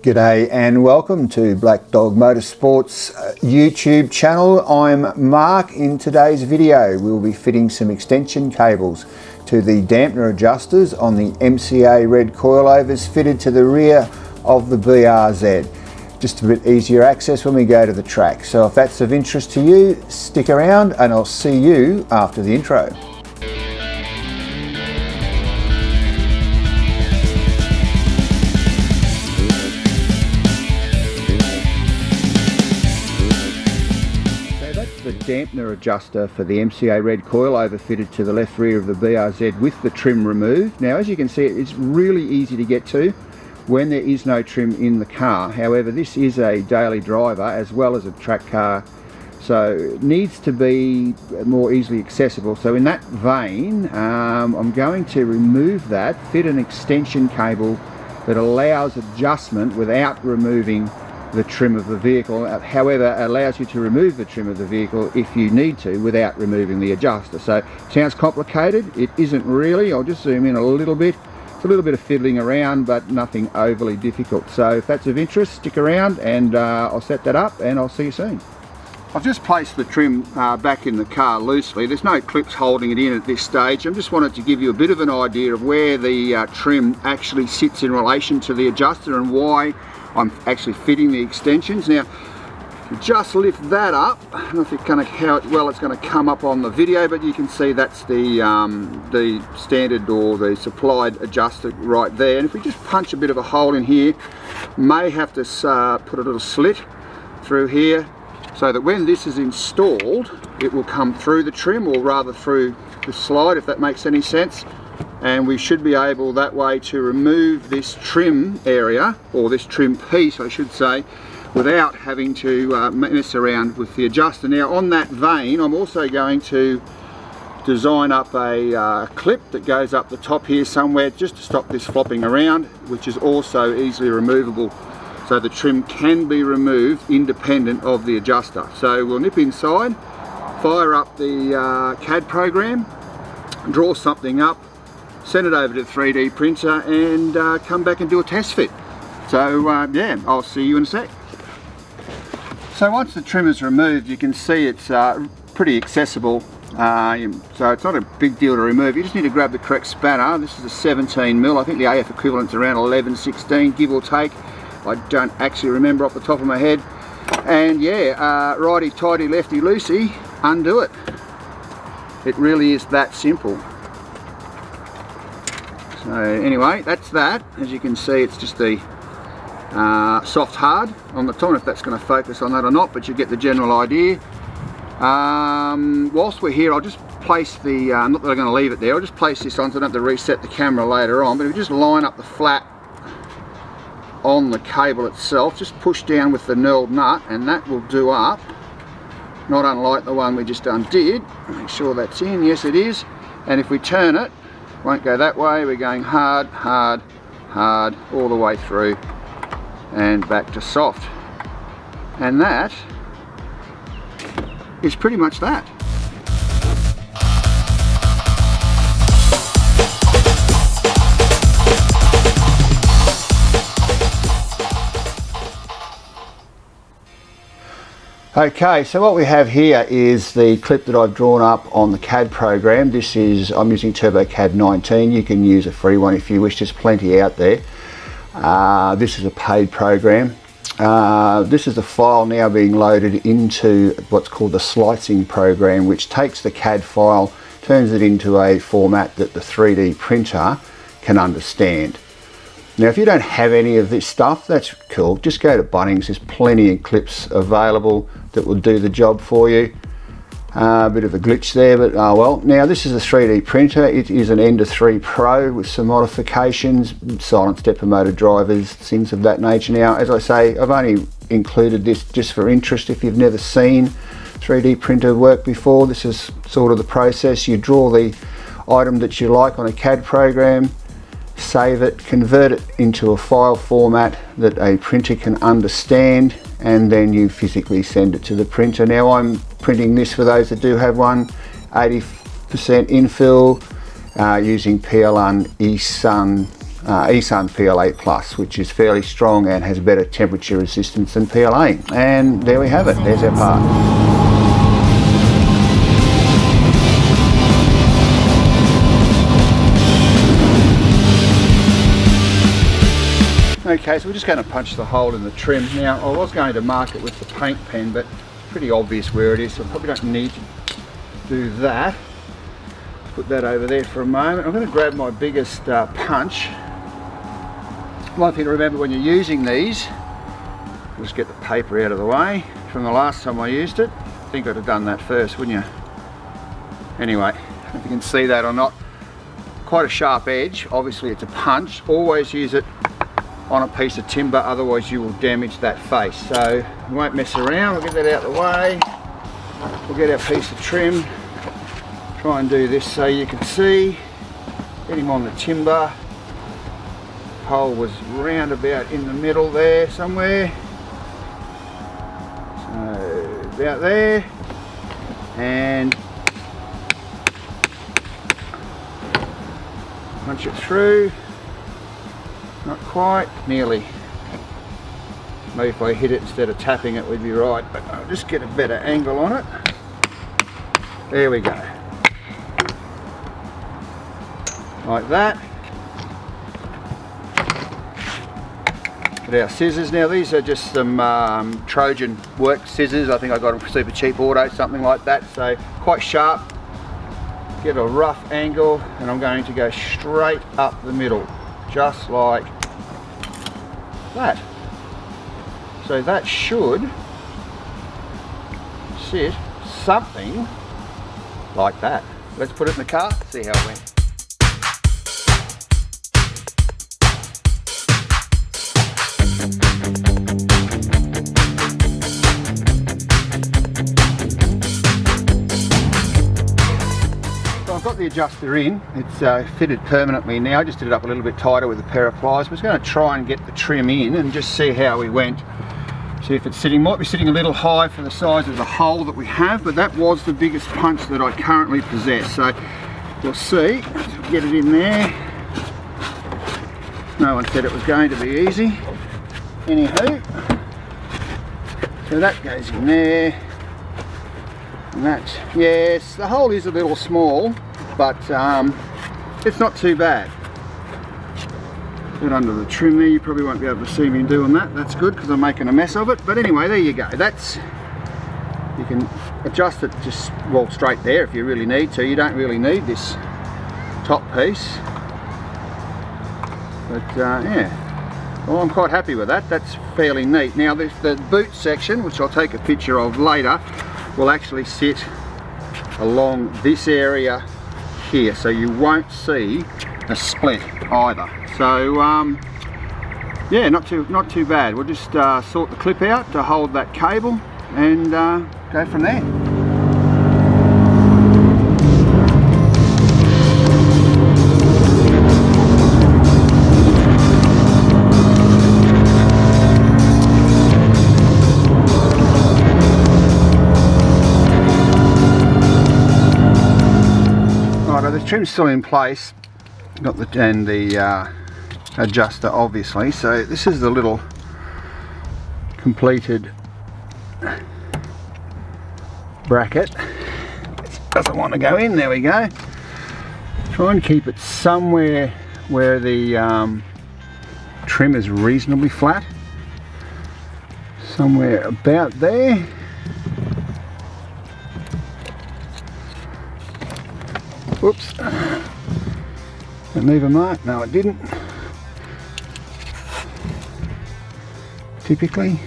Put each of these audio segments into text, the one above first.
G'day and welcome to Black Dog Motorsports YouTube channel. I'm Mark. In today's video we'll be fitting some extension cables to the dampener adjusters on the MCA Red Coil-overs fitted to the rear of the BRZ. Just a bit easier access when we go to the track. So if that's of interest to you, stick around and I'll see you after the intro. The dampener adjuster for the MCA Red Coil-over fitted to the left rear of the BRZ with the trim removed. Now, as you can see, it's really easy to get to when there is no trim in the car. However, this is a daily driver as well as a track car, so it needs to be more easily accessible. So in that vein, I'm going to remove that, fit an extension cable that allows adjustment without removing the trim of the vehicle. However, allows you to remove the trim of the vehicle if you need to without removing the adjuster. So sounds complicated, it isn't really. I'll just zoom in a little bit. It's a little bit of fiddling around, but nothing overly difficult. So if that's of interest, stick around and I'll set that up and I'll see you soon. I've just placed the trim back in the car loosely. There's no clips holding it in at this stage. I just wanted to give you a bit of an idea of where the trim actually sits in relation to the adjuster and why I'm actually fitting the extensions. Now, if you just lift that up, I don't know if how well it's going to come up on the video, but you can see that's the standard or the supplied adjuster right there. And if we just punch a bit of a hole in here, may have to put a little slit through here so that when this is installed, it will come through the trim, or rather through the slide, if that makes any sense. And we should be able that way to remove this trim area, or this trim piece I should say, without having to mess around with the adjuster. Now, on that vein, I'm also going to design up a clip that goes up the top here somewhere just to stop this flopping around, which is also easily removable, so the trim can be removed independent of the adjuster. So we'll nip inside, fire up the CAD program, draw something up, send it over to the 3D printer and come back and do a test fit. So yeah, I'll see you in a sec. So once the trim is removed, you can see it's pretty accessible, so it's not a big deal to remove. You just need to grab the correct spanner. This is a 17mm. I think the AF equivalent's around 11/16, give or take. I don't actually remember off the top of my head. And yeah, righty tighty lefty loosey, undo it. It really is that simple. So anyway, that's that. As you can see, it's just the soft hard on the top. I don't know if that's going to focus on that or not, but you get the general idea. Whilst we're here, I'll just place the, not that I'm going to leave it there, I'll just place this on so I don't have to reset the camera later on, but if you just line up the flat on the cable itself, just push down with the knurled nut and that will do up, not unlike the one we just undid. Make sure that's in, yes it is. And if we turn it, won't go that way, we're going hard, hard, hard all the way through and back to soft. And that is pretty much that. Okay, so what we have here is the clip that I've drawn up on the CAD program. This is, I'm using TurboCAD 19. You can use a free one if you wish, there's plenty out there. This is a paid program. This is the file now being loaded into what's called the slicing program, which takes the CAD file, turns it into a format that the 3D printer can understand. Now, if you don't have any of this stuff, that's cool. Just go to Bunnings, there's plenty of clips available that will do the job for you. A bit of a glitch there, but oh well. Now, this is a 3D printer. It is an Ender 3 Pro with some modifications, silent stepper motor drivers, things of that nature. Now, as I say, I've only included this just for interest. If you've never seen 3D printer work before, this is sort of the process. You draw the item that you like on a CAD program, save it, convert it into a file format that a printer can understand, and then you physically send it to the printer. Now, I'm printing this for those that do have one, 80% infill, using PLN eSun eSun PL8 Plus, which is fairly strong and has better temperature resistance than PLA. And there we have it, there's our part. Okay, so we're just going to punch the hole in the trim. Now, I was going to mark it with the paint pen, but pretty obvious where it is, so I probably don't need to do that. Put that over there for a moment. I'm going to grab my biggest punch. One thing to remember when you're using these, just get the paper out of the way. From the last time I used it, I think I'd have done that first, wouldn't you? Anyway, I don't know if you can see that or not. Quite a sharp edge. Obviously it's a punch. Always use it on a piece of timber, otherwise you will damage that face. So we won't mess around, we'll get that out of the way. We'll get our piece of trim, try and do this so you can see. Get him on the timber. Hole was round about in the middle there somewhere. So about there. And punch it through. Not quite, nearly. Maybe if I hit it instead of tapping it, we'd be right, but I'll just get a better angle on it. There we go. Like that. Get our scissors. Now these are just some Trojan work scissors. I think I got them for super cheap auto, something like that. So quite sharp. Get a rough angle, and I'm going to go straight up the middle. Just like that. So that should sit something like that. Let's put it in the car, see how it went. I've got the adjuster in, it's fitted permanently now. I just did it up a little bit tighter with a pair of pliers. I'm just going to try and get the trim in and just see how we went. See if it's sitting, might be sitting a little high for the size of the hole that we have, but that was the biggest punch that I currently possess. So we'll see, get it in there. No one said it was going to be easy. Anywho, so that goes in there. And that, yes, the hole is a little small, but it's not too bad. Get under the trim there, you probably won't be able to see me doing that. That's good because I'm making a mess of it. But anyway, there you go. That's, you can adjust it just, well, straight there if you really need to. You don't really need this top piece. But yeah, well, I'm quite happy with that. That's fairly neat. Now there's the boot section, which I'll take a picture of later, will actually sit along this area here, so you won't see a split either. So yeah, not too bad. We'll just sort the clip out to hold that cable and go from there. The trim's still in place, got the adjuster obviously. So this is the little completed bracket. It doesn't want to go in. There we go. Try and keep it somewhere where the trim is reasonably flat. Somewhere about there. Whoops, did I leave a mark? No, it didn't. Typically.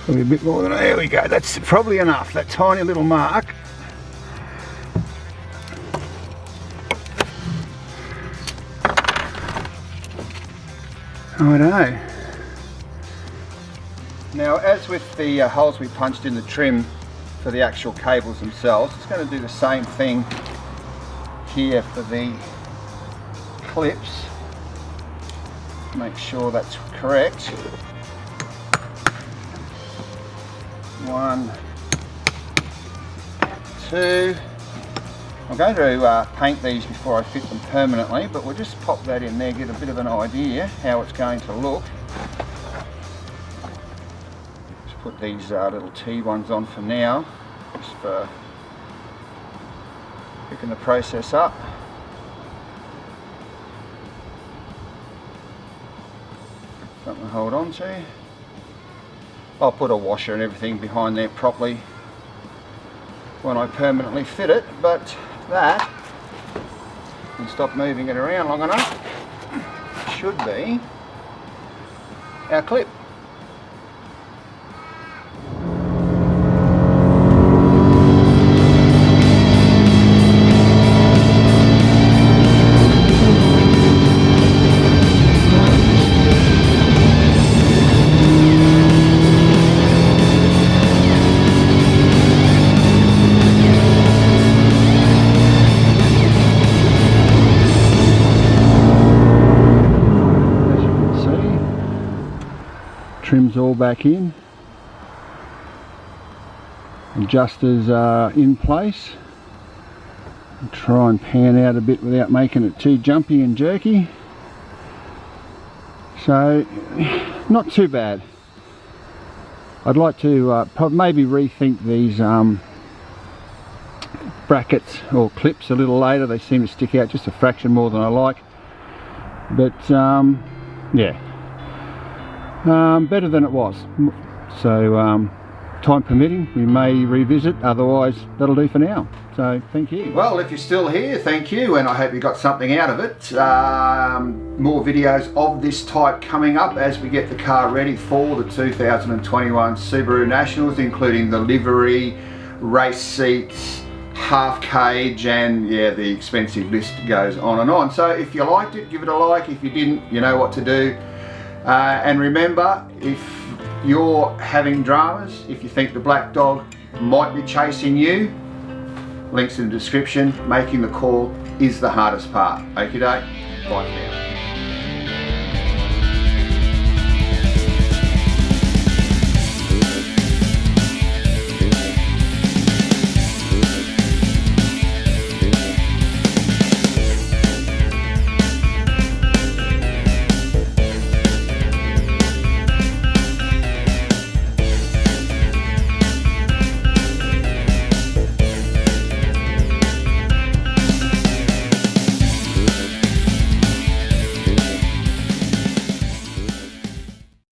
Probably a bit more than, there we go, that's probably enough, that tiny little mark. Righto. Now, as with the holes we punched in the trim for the actual cables themselves, it's going to do the same thing here for the clips. Make sure that's correct. One, I'm going to paint these before I fit them permanently, but we'll just pop that in there, get a bit of an idea how it's going to look. Just put these little T ones on for now, just for picking the process up. Something to hold on to. I'll put a washer and everything behind there properly when I permanently fit it, but that, and stop moving it around long enough, should be our clip. Trim's all back in, adjusters are in place. I'll try and pan out a bit without making it too jumpy and jerky, so not too bad. I'd like to maybe rethink these brackets or clips a little later. They seem to stick out just a fraction more than I like, but yeah, better than it was. So time permitting, we may revisit, otherwise that'll do for now. So thank you. Well, if you're still here, thank you, and I hope you got something out of it. More videos of this type coming up as we get the car ready for the 2021 Subaru Nationals, including the livery, race seats, half cage, and yeah, the expensive list goes on and on. So if you liked it, give it a like. If you didn't, you know what to do. And remember, if you're having dramas, if you think the black dog might be chasing you, links in the description. Making the call is the hardest part. Okie doke, bye for now.